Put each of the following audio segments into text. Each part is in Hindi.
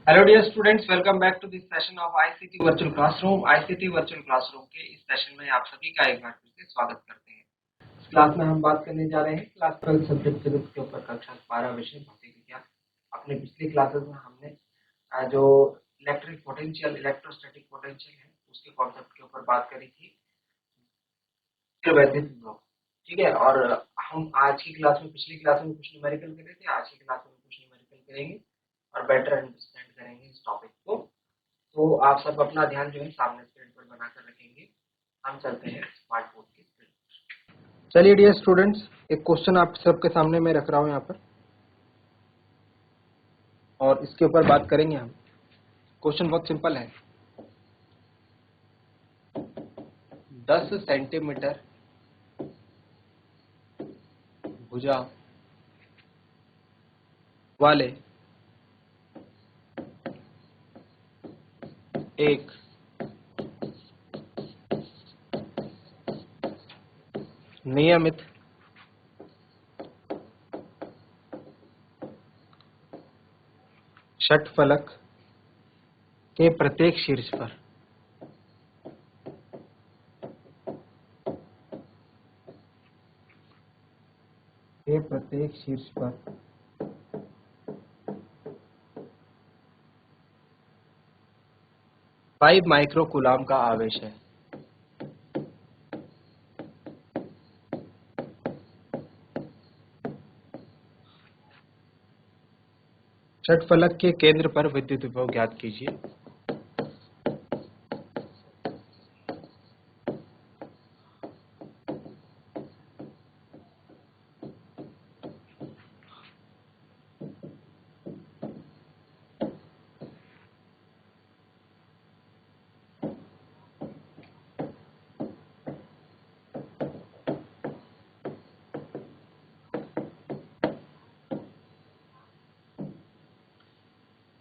Hello dear students, welcome back to this session of ICT virtual classroom. ICT virtual classroom के इस सेशन में आप सभी का एक बार फिर से स्वागत करते हैं। इस क्लास में हम बात करने जा रहे हैं क्लास 12 सब्जेक्ट फिजिक्स के ऊपर, कक्षा 12 विषय भौतिक विज्ञान। अपने पिछली क्लासेस में हमने जो इलेक्ट्रिक पोटेंशियल, इलेक्ट्रोस्टैटिक पोटेंशियल है उसके कॉन्सेप्ट के ऊपर बात करी थी, वैद्युत विभव। ठीक है, और हम आज की क्लास में, पिछली क्लास में कुछ न्यूमेरिकल करे थे, आज की क्लास में कुछ न्यूमेरिकल करेंगे और बेटर अंडरस्टैंड करेंगे इस टॉपिक को। तो आप सब अपना ध्यान जो है सामने स्क्रीन पर बनाकर रखेंगे। हम चलते हैं स्मार्ट बोर्ड की स्क्रीन पर। चलिए डियर स्टूडेंट्स, एक क्वेश्चन आप सबके सामने मैं रख रहा हूं यहाँ पर और इसके ऊपर बात करेंगे हम। क्वेश्चन बहुत सिंपल है। 10 सेंटीमीटर भुजा वाले एक नियमित षटफलक के प्रत्येक शीर्ष पर पर 5 माइक्रो कूलाम का आवेश है। षटफलक के केंद्र पर विद्युत विभव ज्ञात कीजिए।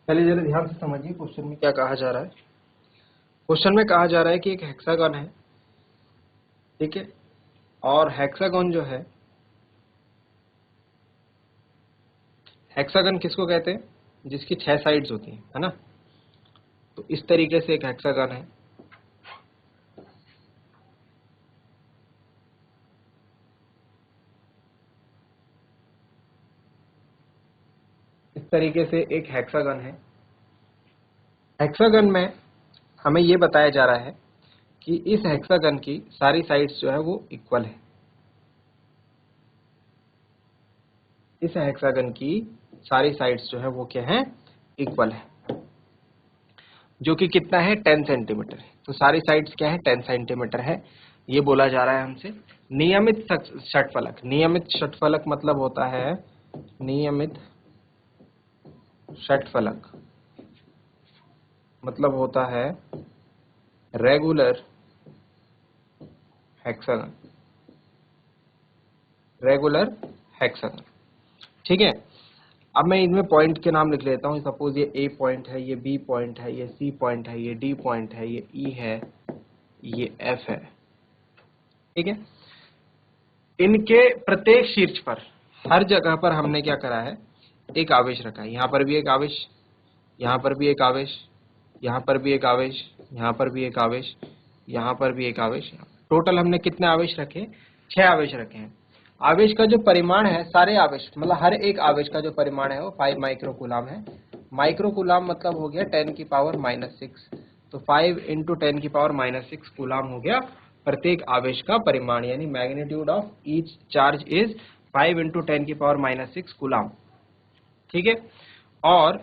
चलिए जरा ध्यान से समझिए क्वेश्चन में क्या कहा जा रहा है। क्वेश्चन में कहा जा रहा है कि एक हेक्सागन है, ठीक है, और हेक्सागन जो है, हेक्सागन किसको कहते हैं? जिसकी 6 साइड्स होती हैं, है ना। तो इस तरीके से एक हेक्सागन है। इस तरीके से एक हेक्सागन है। हेक्सागन में हमें ये बताया जा रहा है कि इस हेक्सागन की सारी साइड्स जो है वो इक्वल है। इस हेक्सागन की सारी साइड्स जो है वो क्या है? इक्वल है, जो कि कितना है? 10 सेंटीमीटर है। तो सारी साइड्स क्या है? 10 सेंटीमीटर है। ये बोला जा रहा है हमसे। नियमित षटफलक, नियमित षटफलक मतलब होता है, नियमित षटफलक मतलब होता है रेगुलर हेक्सागन, रेगुलर हेक्सागन। ठीक है, अब मैं इनमें पॉइंट के नाम लिख लेता हूँ। सपोज ये ए पॉइंट है, ये बी पॉइंट है, ये सी पॉइंट है, ये डी पॉइंट है, ये ई है, ये एफ है। ठीक है, इनके प्रत्येक शीर्ष पर, हर जगह पर हमने क्या करा है? एक आवेश रखा है। यहाँ पर भी एक आवेश, यहाँ पर भी एक आवेश, यहाँ पर भी एक आवेश, यहाँ पर भी एक आवेश, यहाँ पर भी एक आवेश। टोटल हमने कितने आवेश रखे? 6 आवेश रखे हैं। आवेश का जो परिमाण है, सारे आवेश मतलब हर एक आवेश का जो परिमाण है वो 5 माइक्रो कूलाम है। माइक्रो कूलाम मतलब हो गया 10 की पावर -6। तो 5 × 10 की पावर -6 कूलाम हो गया प्रत्येक आवेश का परिमाण, यानी magnitude of each charge is 5 × 10 की पावर -6 कूलाम। ठीक है, और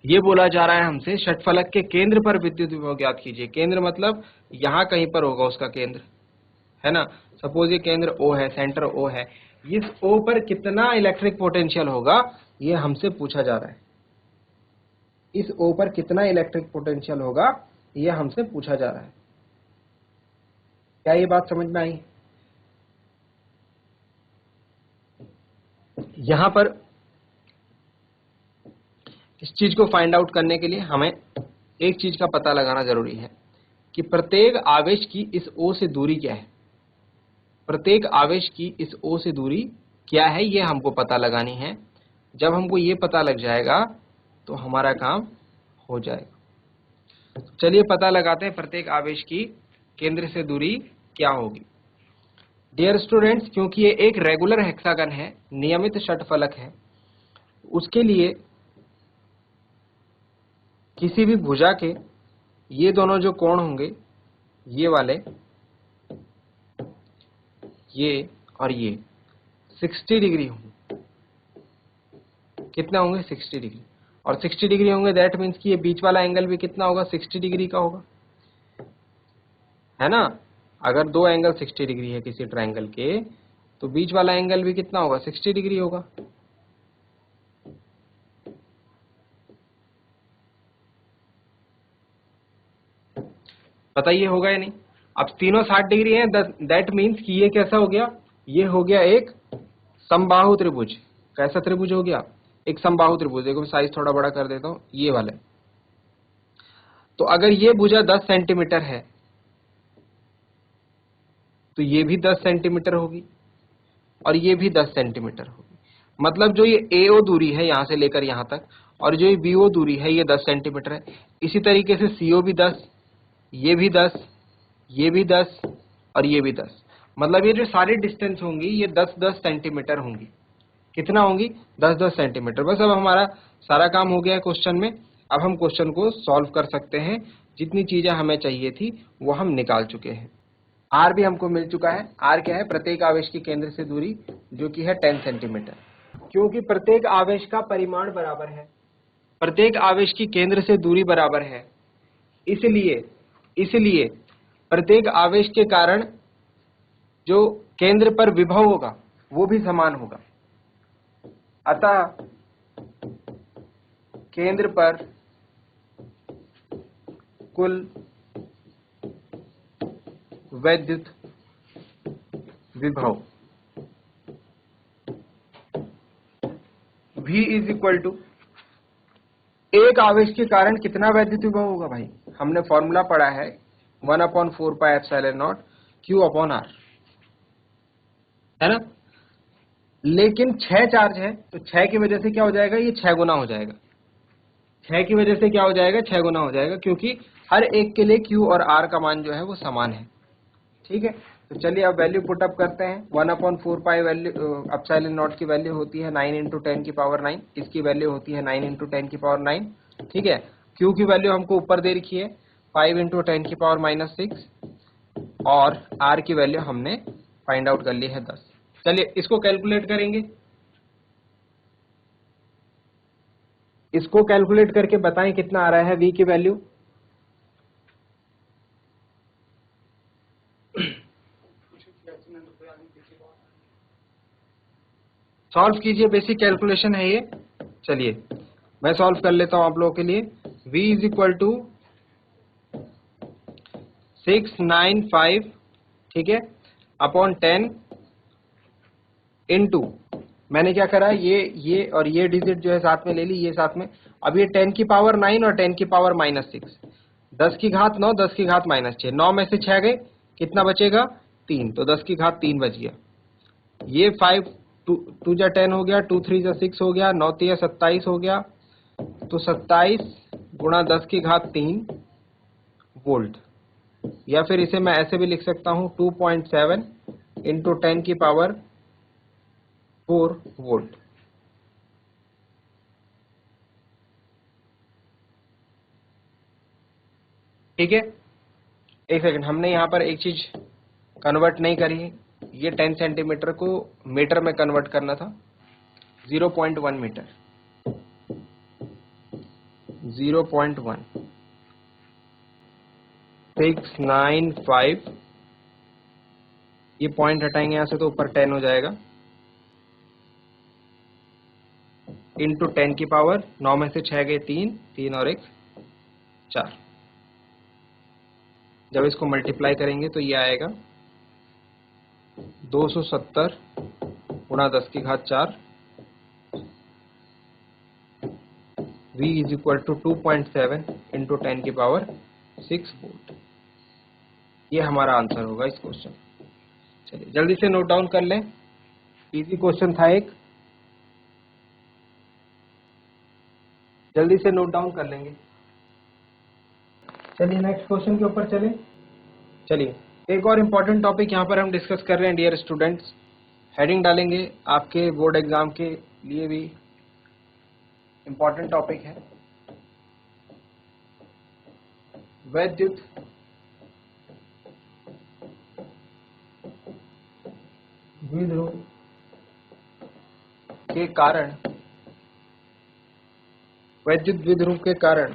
ये बोला जा रहा है हमसे षटफलक के केंद्र पर विद्युत विभव ज्ञात कीजिए। केंद्र मतलब यहाँ कहीं पर होगा उसका केंद्र, है ना। सपोज ये केंद्र O है, सेंटर O है। इस O पर कितना इलेक्ट्रिक पोटेंशियल होगा, ये हमसे पूछा जा रहा है। इस O पर कितना इलेक्ट्रिक पोटेंशियल होगा, ये हमसे पूछा जा रहा है। क्या ये बात समझ में आई? यहां पर इस चीज को फाइंड आउट करने के लिए हमें एक चीज का पता लगाना जरूरी है कि प्रत्येक आवेश की इस O से दूरी क्या है। प्रत्येक आवेश की इस O से दूरी क्या है, ये हमको पता लगानी है। जब हमको ये पता लग जाएगा तो हमारा काम हो जाएगा। चलिए पता लगाते हैं प्रत्येक आवेश की केंद्र से दूरी क्या होगी। डियर स्टूडेंट्स, क्योंकि ये एक रेगुलर हेक्सागन है, नियमित षटफलक है, उसके लिए किसी भी भुजा के ये दोनों जो कोण होंगे, ये वाले, ये और ये 60 डिग्री होंगे। कितना होंगे? 60 डिग्री। और 60 डिग्री होंगे, दैट मीन्स कि ये बीच वाला एंगल भी कितना होगा? 60 डिग्री का होगा, है ना। अगर दो एंगल 60 डिग्री है किसी ट्रायंगल के, तो बीच वाला एंगल भी कितना होगा? 60 डिग्री होगा। बताइए होगा या नहीं? अब तीनों 60 डिग्री है, दैट मीन्स कि ये कैसा हो गया? ये हो गया एक समबाहु त्रिभुज। कैसा त्रिभुज हो गया? एक समबाहु त्रिभुज। देखो साइज थोड़ा बड़ा कर देता हूं, ये वाले। तो अगर ये भुजा 10 सेंटीमीटर है तो ये भी 10 सेंटीमीटर होगी और ये भी 10 सेंटीमीटर होगी। मतलब जो ये AO दूरी है यहां से लेकर यहां तक, और जो ये BO दूरी है ये 10 सेंटीमीटर है। इसी तरीके से CO भी 10, ये भी 10, ये भी 10 और ये भी 10। मतलब ये जो सारी डिस्टेंस होंगी ये 10-10 सेंटीमीटर होंगी। कितना होंगी? 10-10 सेंटीमीटर। बस अब हमारा सारा काम हो गया है क्वेश्चन में। अब हम क्वेश्चन को सॉल्व कर सकते हैं। जितनी चीजें हमें चाहिए थी वो हम निकाल चुके हैं। आर भी हमको मिल चुका है। आर क्या है? प्रत्येक आवेश की केंद्र से दूरी, जो कि है 10 सेंटीमीटर। क्योंकि प्रत्येक आवेश का परिमाण बराबर है, प्रत्येक आवेश की केंद्र से दूरी बराबर है, इसलिए प्रत्येक आवेश के कारण जो केंद्र पर विभव होगा वो भी समान होगा। अतः केंद्र पर कुल वैद्युत विभव V इज इक्वल टू, एक आवेश के कारण कितना वैद्युत विभव होगा भाई? हमने फॉर्मूला पढ़ा है 1/4 pi epsilon not Q upon R, है ना। लेकिन 6 चार्ज है तो 6 की वजह से क्या हो जाएगा? ये 6 गुना हो जाएगा। 6 की वजह से क्या हो जाएगा? 6 गुना हो जाएगा, क्योंकि हर एक के लिए Q और R का मान जो है वो समान है। ठीक है, तो चलिए अब वैल्यू पुट अप करते हैं। 1/4 पाई वैल्यू एप्सिलॉन नॉट की वैल्यू होती है 9 इंटू 10 की पावर 9। इसकी वैल्यू होती है 9 इंटू 10 की पावर 9। ठीक है, Q की वैल्यू हमको ऊपर दे रखी है 5 इंटू 10 की पावर -6, और R की वैल्यू हमने फाइंड आउट कर ली है 10। चलिए इसको कैलकुलेट करेंगे। इसको कैलकुलेट करके बताएं कितना आ रहा है V की वैल्यू। सॉल्व कीजिए, बेसिक कैलकुलेशन है ये। चलिए मैं सॉल्व कर लेता हूं आप लोगों के लिए। V इज इक्वल टू 695, ठीक है, अपॉन 10 इंटू, मैंने क्या करा, ये और ये डिजिट जो है साथ में ले ली, ये साथ में। अब ये 10 की पावर 9 और 10 की पावर -6, 10 की घात 9, 10 की घात -6, 9 में से 6 गए, कितना बचेगा? 3, तो 10 की घात 3 बच गया। ये 5 2 जा 10 हो गया, 2 3 जा 6 हो गया, 9 3 27 हो गया, तो 27 गुणा 10 की घात 3 वोल्ट। या फिर इसे मैं ऐसे भी लिख सकता हूं 2.7 इंटू 10 की पावर 4 वोल्ट। ठीक है, एक सेकंड, हमने यहाँ पर एक चीज कन्वर्ट नहीं करी है। ये 10 सेंटीमीटर को मीटर में कन्वर्ट करना था। 0.1 मीटर, 0.1 695, ये पॉइंट हटाएंगे यहां से तो ऊपर 10 हो जाएगा, इंटू 10 की पावर 9 में से 6 गए 3, 3 और 1 4। जब इसको मल्टीप्लाई करेंगे तो ये आएगा 270 गुणा 10 की घात 4। V is equal to 2.7 into 10 की पावर 6 वोल्ट। ये हमारा आंसर होगा इस क्वेश्चन। चलिए जल्दी से नोट डाउन कर लें, इजी क्वेश्चन था एक। जल्दी से नोट डाउन कर लेंगे। चलिए नेक्स्ट क्वेश्चन के ऊपर चलें। चलिए एक और इम्पोर्टेंट टॉपिक यहाँ पर हम डिस्कस कर रहे हैं डियर स्टूडेंट्स, हेडिंग डालेंगे आपके बोर्ड एग्जाम के लिए भी इम्पोर्टेंट टॉपिक है, वैद्युत द्विध्रुव के कारण, वैद्युत द्विध्रुव के कारण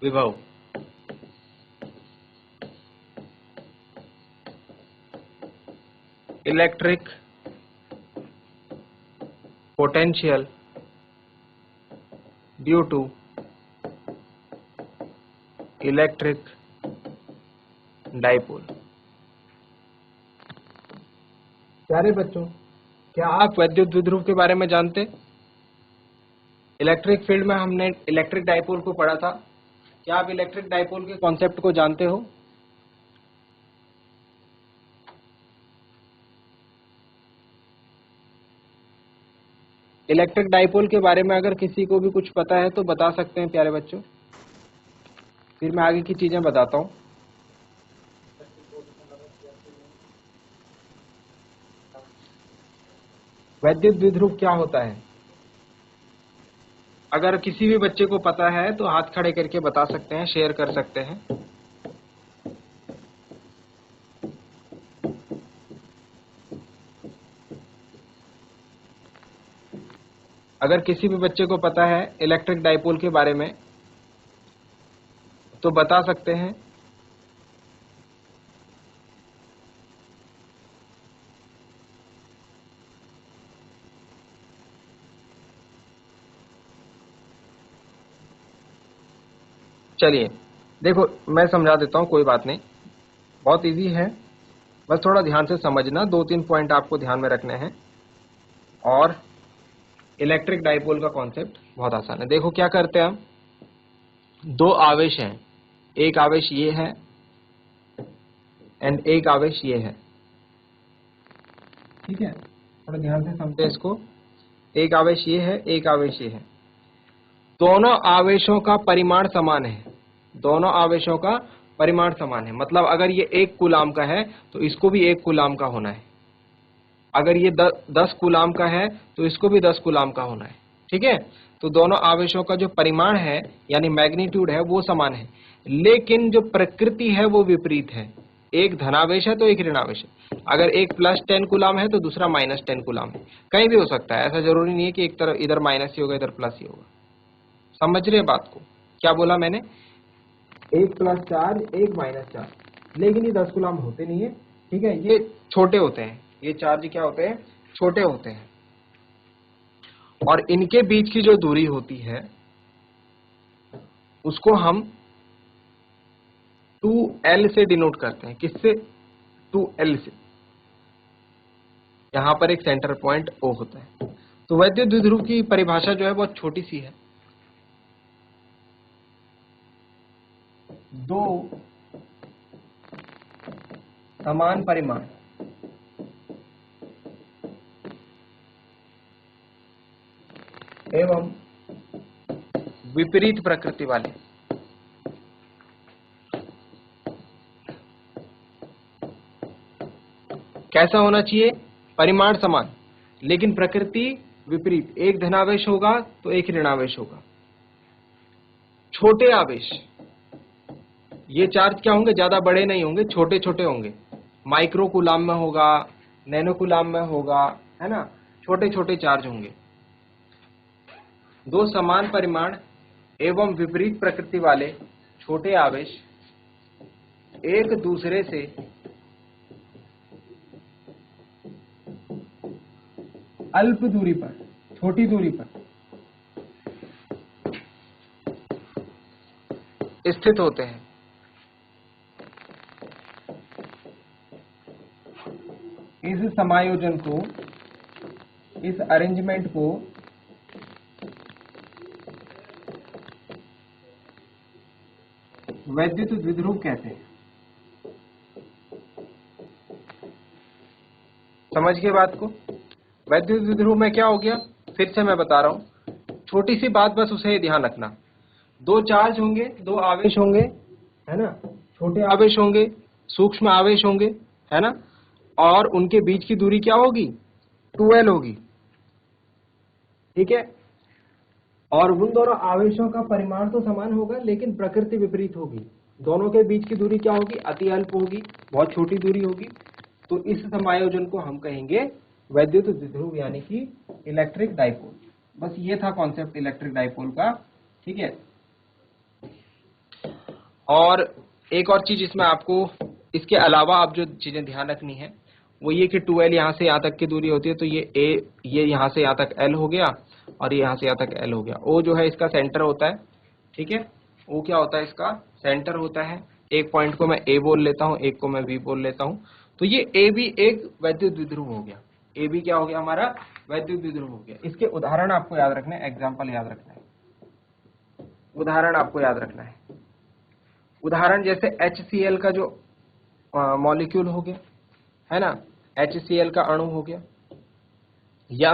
विभव। Electric potential due to electric dipole. प्यारे बच्चों, क्या आप वैद्युत द्विध्रुव के बारे में जानते? इलेक्ट्रिक फील्ड में हमने इलेक्ट्रिक डाइपोल को पढ़ा था। क्या आप इलेक्ट्रिक डाइपोल के कॉन्सेप्ट को जानते हो? इलेक्ट्रिक डाइपोल के बारे में अगर किसी को भी कुछ पता है तो बता सकते हैं प्यारे बच्चों, फिर मैं आगे की चीजें बताता हूं। वैद्युत द्विध्रुव क्या होता है? अगर किसी भी बच्चे को पता है तो हाथ खड़े करके बता सकते हैं, शेयर कर सकते हैं। अगर किसी भी बच्चे को पता है इलेक्ट्रिक डाइपोल के बारे में तो बता सकते हैं। चलिए देखो मैं समझा देता हूं, कोई बात नहीं, बहुत इजी है, बस थोड़ा ध्यान से समझना। 2-3 पॉइंट आपको ध्यान में रखने हैं और इलेक्ट्रिक डाइपोल का कॉन्सेप्ट बहुत आसान है। देखो क्या करते हैं हम, दो आवेश हैं, एक आवेश ये है एंड एक आवेश ये है, ठीक है, थोड़ा ध्यान से समझते हैं इसको। एक आवेश ये है, एक आवेश ये है, दोनों आवेशों का परिमाण समान है, दोनों आवेशों का परिमाण समान है। मतलब अगर ये 1 कूलाम का है तो इसको भी 1 कूलाम का होना है, अगर ये 10 कूलाम का है तो इसको भी 10 कूलाम का होना है, ठीक है। तो दोनों आवेशों का जो परिमाण है यानी मैग्नीट्यूड है वो समान है, लेकिन जो प्रकृति है वो विपरीत है। एक धनावेश है तो एक ऋणावेश है, अगर एक +10 कूलाम है तो दूसरा -10 कूलाम है, कहीं भी हो सकता है, ऐसा जरूरी नहीं है कि एक तरफ इधर माइनस ही होगा इधर प्लस ही होगा। समझ रहे बात को? क्या बोला मैंने? 1 + चार्ज 1 - चार्ज, लेकिन ये 10 कूलाम होते नहीं है, ठीक है, ये छोटे होते हैं, ये चार्ज क्या होते हैं? छोटे होते हैं। और इनके बीच की जो दूरी होती है उसको हम 2L से डिनोट करते हैं। किससे? 2L से। यहां पर एक सेंटर पॉइंट O होता है। तो वैद्युत द्विध्रुव की परिभाषा जो है बहुत छोटी सी है, दो समान परिमाण एवं विपरीत प्रकृति वाले कैसा होना चाहिए? परिमाण समान लेकिन प्रकृति विपरीत, एक धनावेश होगा तो एक ऋणावेश होगा। छोटे आवेश, ये चार्ज क्या होंगे? ज्यादा बड़े नहीं होंगे, छोटे छोटे होंगे, माइक्रो कूलाम में होगा, नैनो कूलाम में होगा, है ना, छोटे छोटे चार्ज होंगे। दो समान परिमाण एवं विपरीत प्रकृति वाले छोटे आवेश एक दूसरे से अल्प दूरी पर, छोटी दूरी पर स्थित होते हैं। इस समायोजन को, इस अरेंजमेंट को वैद्युत द्विध्रुव कहते हैं। समझ गए बात को? वैद्युत द्विध्रुव में क्या हो गया? फिर से मैं बता रहा हूं, छोटी सी बात बस उसे ध्यान रखना, दो चार्ज होंगे, दो आवेश होंगे, है ना, छोटे आवेश होंगे, सूक्ष्म आवेश होंगे, है ना, और उनके बीच की दूरी क्या होगी, 2l होगी, ठीक है। और उन दोनों आवेशों का परिमाण तो समान होगा लेकिन प्रकृति विपरीत होगी। दोनों के बीच की दूरी क्या होगी, अति अल्प होगी, बहुत छोटी दूरी होगी। तो इस समायोजन को हम कहेंगे वैद्युत द्विध्रुव यानी कि इलेक्ट्रिक डाइपोल। बस ये था कॉन्सेप्ट इलेक्ट्रिक डाइपोल का, ठीक है। और एक और चीज इसमें आपको इसके अलावा आप जो चीजें ध्यान रखनी है वो ये कि 2l यहाँ से यहाँ तक की दूरी होती है, तो ये यहाँ से यहाँ तक l हो गया और ये यहाँ से यहाँ तक l हो गया। O जो है इसका सेंटर होता है, ठीक है। O क्या होता है, इसका सेंटर होता है। एक पॉइंट को मैं A बोल लेता हूँ, एक को मैं B बोल लेता हूँ, तो ये A भी एक वैद्युत द्विध्रुव हो गया। A भी क्या हो गया, हमारा वैद्युत द्विध्रुव हो गया। इसके उदाहरण आपको याद रखना है, एग्जाम्पल याद रखना है, उदाहरण आपको याद रखना है। उदाहरण जैसे HCl का जो मॉलिक्यूल हो गया, है ना, HCl का अणु हो गया, या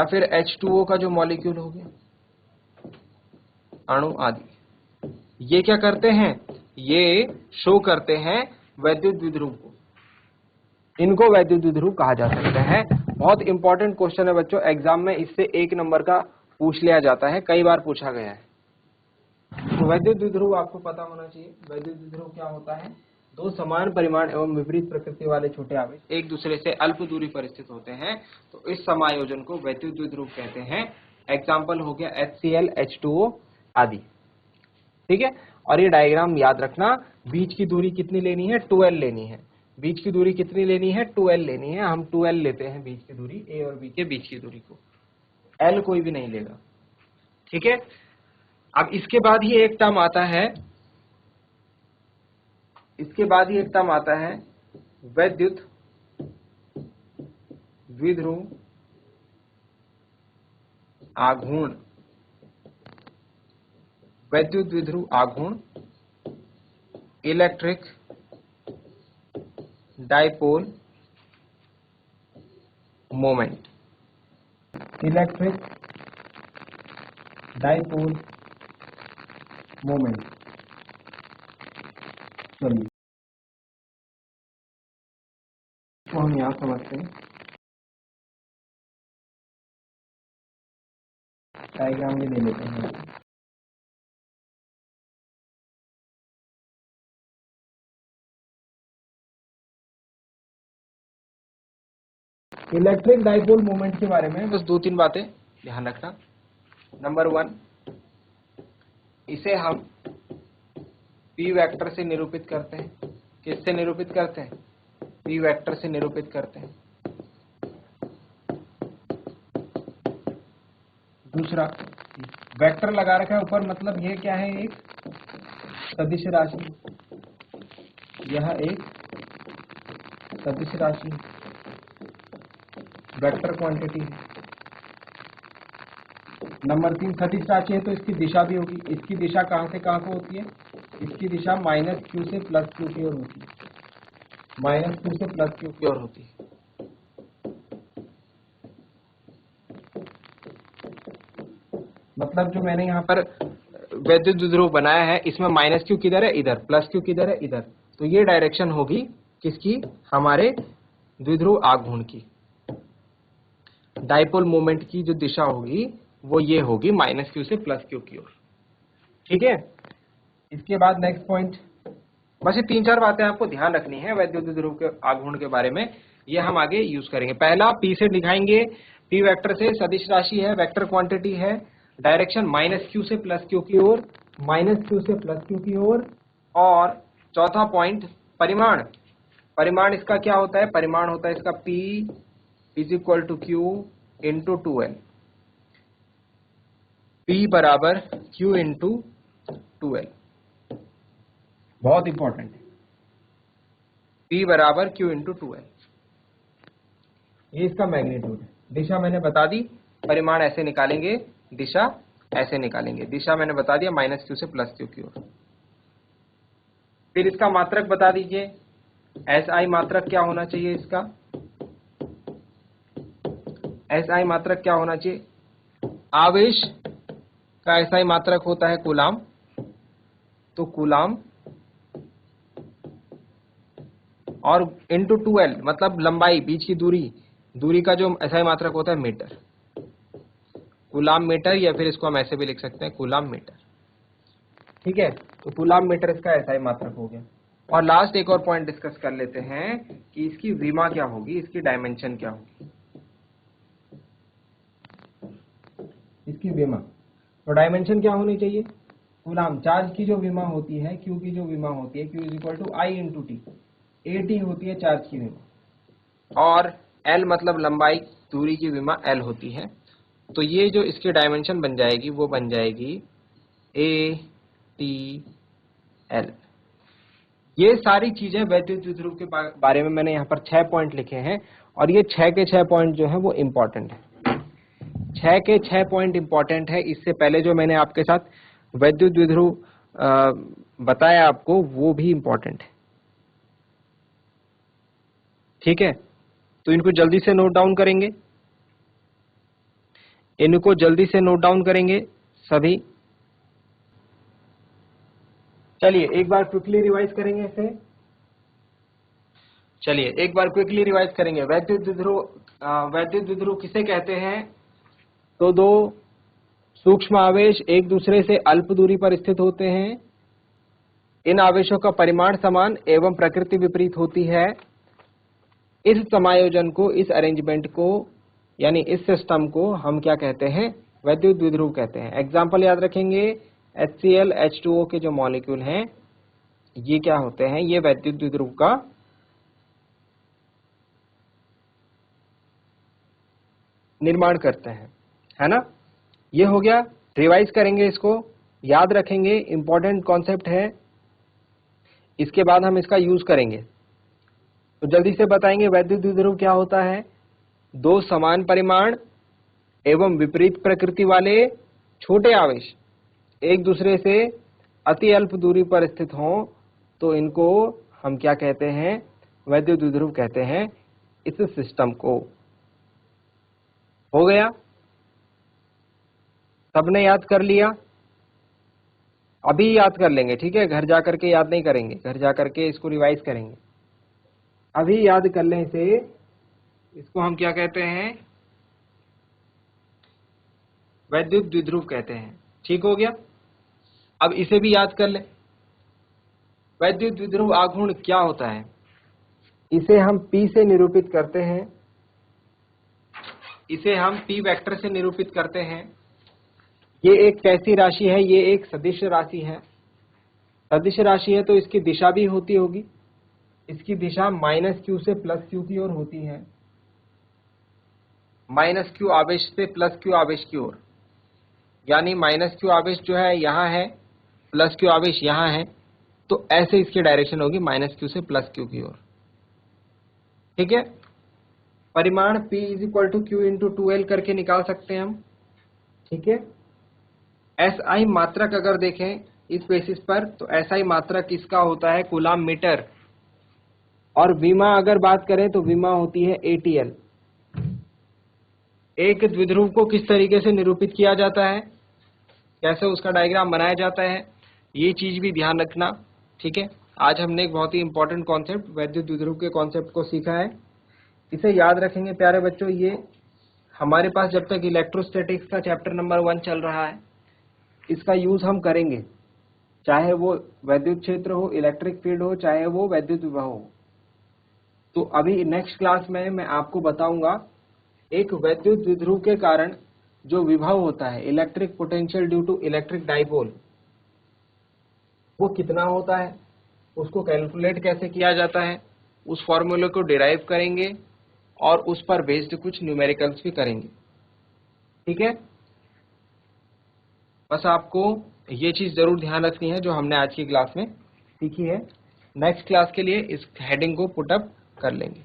फिर H2O का जो मॉलिक्यूल हो गया, अणु आदि, ये क्या करते हैं, ये शो करते हैं वैद्युत द्विध्रुव को। इनको वैद्युत द्विध्रुव कहा जा सकता है। बहुत इंपॉर्टेंट क्वेश्चन है बच्चों, एग्जाम में इससे 1 नंबर का पूछ लिया जाता है, कई बार पूछा गया है। तो वैद्युत द्विध्रुव आपको पता होना चाहिए। वैद्युत द्विध्रुव क्या होता है, दो समान परिमाण एवं विपरीत प्रकृति वाले छोटे आवेश एक दूसरे से अल्प दूरी पर स्थित होते हैं, तो इस समायोजन को वैद्युत द्विध्रुव कहते हैं। एग्जाम्पल हो गया HCl, H2O आदि, ठीक है। और ये डायग्राम याद रखना, बीच की दूरी कितनी लेनी है, 2l लेनी है। बीच की दूरी कितनी लेनी है, 2l लेनी है। हम 2l लेते हैं बीच की दूरी, A और B के बीच की दूरी को, L कोई भी नहीं लेगा, ठीक है। अब इसके बाद ही एक टर्म आता है, इसके बाद ही एक टर्म आता है वैद्युत द्विध्रुव आघूर्ण। वैद्युत द्विध्रुव आघूर्ण, electric dipole moment, electric dipole moment. चलिए तो हम यहां समझते हैं, डायग्राम भी ले लेते हैं। इलेक्ट्रिक डाइपोल मोमेंट के बारे में बस 2-3 बातें ध्यान रखना। नंबर 1, इसे हम P वेक्टर से निरूपित करते हैं। किससे निरूपित करते हैं, P वेक्टर से निरूपित करते हैं। दूसरा, वेक्टर लगा रखा है ऊपर, मतलब ये क्या है, एक सदिश राशि, यह एक सदिश राशि, वेक्टर क्वांटिटी है। नंबर 3, सदिश राशि है तो इसकी दिशा भी होगी। इसकी दिशा कहां से कहां को होती है, इसकी दिशा -q से +q की ओर होती है, -q से +q की ओर होती है। मतलब जो मैंने यहाँ पर वैद्युत द्विध्रुव बनाया है, इसमें -q किधर है, इधर, +q किधर है, इधर। तो ये डायरेक्शन होगी किसकी, हमारे द्विध्रुव आघूर्ण की। डाइपोल मोमेंट की जो दिशा होगी वो ये होगी -q से +q की ओर, ठीक है। इसके बाद नेक्स्ट पॉइंट, बस ये 3-4 बातें आपको ध्यान रखनी है वैद्युत द्विध्रुव के आघूर्ण के बारे में, ये हम आगे यूज करेंगे। पहला P से दिखाएंगे, P वेक्टर से, सदिश राशि है, वेक्टर क्वांटिटी है, डायरेक्शन -q से +q की ओर, -q से +q की ओर। और चौथा पॉइंट, परिमाण। परिमाण इसका क्या होता है, परिमाण होता है इसका P = Q × 2l। P बराबर Q × 2l, बहुत इंपॉर्टेंट है। P बराबर Q × 2l, ये इसका मैग्नीट्यूड है। दिशा मैंने बता दी, परिमाण ऐसे निकालेंगे, दिशा ऐसे निकालेंगे। दिशा मैंने बता दिया, -q से +q की ओर। फिर इसका मात्रक बता दीजिए, SI मात्रक क्या होना चाहिए, इसका SI मात्रक क्या होना चाहिए, आवेश का SI मात्रक होता है कूलाम, तो कूलाम और इंटू 2L मतलब लंबाई, बीच की दूरी का जो SI मात्रक होता है मीटर, कूलाम मीटर, या फिर इसको हम ऐसे भी लिख सकते हैं कूलाम मीटर। ठीक है, तो कूलाम मीटर इसका SI मात्रक हो गया। और लास्ट एक और पॉइंट डिस्कस कर लेते हैं कि इसकी विमा क्या होगी, इसकी डायमेंशन क्या होगी। इसकी विमा, तो डायमेंशन क्या होनी चाहिए, कूलाम चार्ज की जो विमा होती है, Q की जो विमा होती है, Q is equal to I into T, AT होती है चार्ज की विमा, और L मतलब लंबाई, दूरी की विमा L होती है। तो ये जो इसकी डायमेंशन बन जाएगी वो बन जाएगी ATL। ये सारी चीजें वैद्युत द्विध्रुव के बारे में मैंने यहाँ पर 6 पॉइंट लिखे हैं, और ये 6 के 6 पॉइंट जो है वो इम्पोर्टेंट है, 6 के 6 पॉइंट इम्पोर्टेंट है। इससे पहले जो मैंने आपके साथ वैद्युत द्विध्रुव बताया आपको, वो भी इम्पोर्टेंट है। ठीक है, तो इनको जल्दी से नोट डाउन करेंगे, इनको जल्दी से नोट डाउन करेंगे सभी। चलिए एक बार क्विकली रिवाइज करेंगे इसे। चलिए एक बार क्विकली रिवाइज करेंगे। वैद्युत द्विध्रुव किसे कहते हैं, तो दो सूक्ष्म आवेश एक दूसरे से अल्प दूरी पर स्थित होते हैं, इन आवेशों का परिमाण समान एवं प्रकृति विपरीत होती है। इस समायोजन को, इस अरेंजमेंट को, यानी इस सिस्टम को हम क्या कहते हैं, वैद्युत द्विध्रुव कहते हैं। एग्जाम्पल याद रखेंगे, HCl H2O के जो मॉलिक्यूल हैं ये क्या होते हैं, ये वैद्युत द्विध्रुव का निर्माण करते हैं, है ना। ये हो गया, रिवाइज करेंगे, इसको याद रखेंगे, इंपॉर्टेंट कॉन्सेप्ट है। इसके बाद हम इसका यूज करेंगे, तो जल्दी से बताएंगे वैद्युत द्विध्रुव क्या होता है। दो समान परिमाण एवं विपरीत प्रकृति वाले छोटे आवेश एक दूसरे से अति अल्प दूरी पर स्थित हों, तो इनको हम क्या कहते हैं, वैद्युत द्विध्रुव कहते हैं इस सिस्टम को। हो गया, सबने याद कर लिया, अभी याद कर लेंगे, ठीक है, घर जाकर के याद नहीं करेंगे, घर जाकर के इसको रिवाइज करेंगे। अभी याद कर लें इसे, इसको हम क्या कहते हैं, वैद्युत द्विध्रुव कहते हैं। ठीक हो गया, अब इसे भी याद कर लें। वैद्युत द्विध्रुव आघूर्ण क्या होता है, इसे हम P से निरूपित करते हैं, इसे हम P वेक्टर से निरूपित करते हैं। ये एक कैसी राशि है, ये एक सदिश राशि है। सदिश राशि है तो इसकी दिशा भी होती होगी, इसकी दिशा -q से +q की ओर होती है, -q आवेश से +q आवेश की ओर, यानी -q आवेश जो है यहाँ है, +q आवेश यहाँ है, तो ऐसे इसकी डायरेक्शन होगी -q से +q की ओर। ठीक है, परिमाण P = Q × 2L करके निकाल सकते हैं हम। ठीक है, SI मात्रक अगर देखें इस बेसिस पर, तो SI मात्रक इसका होता है कूलाम मीटर, और विमा अगर बात करें तो विमा होती है ATL। एक द्विध्रुव को किस तरीके से निरूपित किया जाता है, कैसे उसका डायग्राम बनाया जाता है, ये चीज भी ध्यान रखना। ठीक है, आज हमने एक बहुत ही इंपॉर्टेंट कॉन्सेप्ट वैद्युत द्विध्रुव के कॉन्सेप्ट को सीखा है, इसे याद रखेंगे प्यारे बच्चों। ये हमारे पास जब तक इलेक्ट्रोस्टैटिक्स का चैप्टर नंबर 1 चल रहा है, इसका यूज हम करेंगे, चाहे वो वैद्युत क्षेत्र हो, इलेक्ट्रिक फील्ड हो, चाहे वो वैद्युत विभव हो। तो अभी नेक्स्ट क्लास में मैं आपको बताऊंगा एक वैद्युत द्विध्रुव के कारण जो विभव होता है, electric potential due to electric dipole, वो कितना होता है, उसको कैलकुलेट कैसे किया जाता है, उस फॉर्मूले को डिराइव करेंगे और उस पर बेस्ड कुछ न्यूमेरिकल्स भी करेंगे। ठीक है, बस आपको ये चीज जरूर ध्यान रखनी है जो हमने आज की क्लास में सीखी है। नेक्स्ट क्लास के लिए इस हेडिंग को पुटअप कर लेंगे।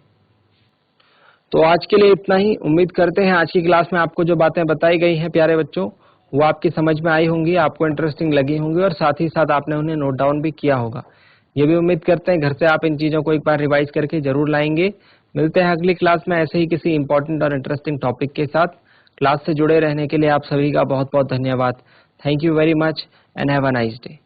तो आज के लिए इतना ही। उम्मीद करते हैं आज की क्लास में आपको जो बातें बताई गई हैं प्यारे बच्चों, वो आपकी समझ में आई होंगी, आपको इंटरेस्टिंग लगी होंगी, और साथ ही साथ आपने उन्हें नोट डाउन भी किया होगा। ये भी उम्मीद करते हैं घर से आप इन चीजों को एक बार रिवाइज करके जरूर लाएंगे। मिलते हैं अगली क्लास में ऐसे ही किसी इंपॉर्टेंट और इंटरेस्टिंग टॉपिक के साथ। क्लास से जुड़े रहने के लिए आप सभी का बहुत बहुत धन्यवाद। Thank you very much and have a nice day.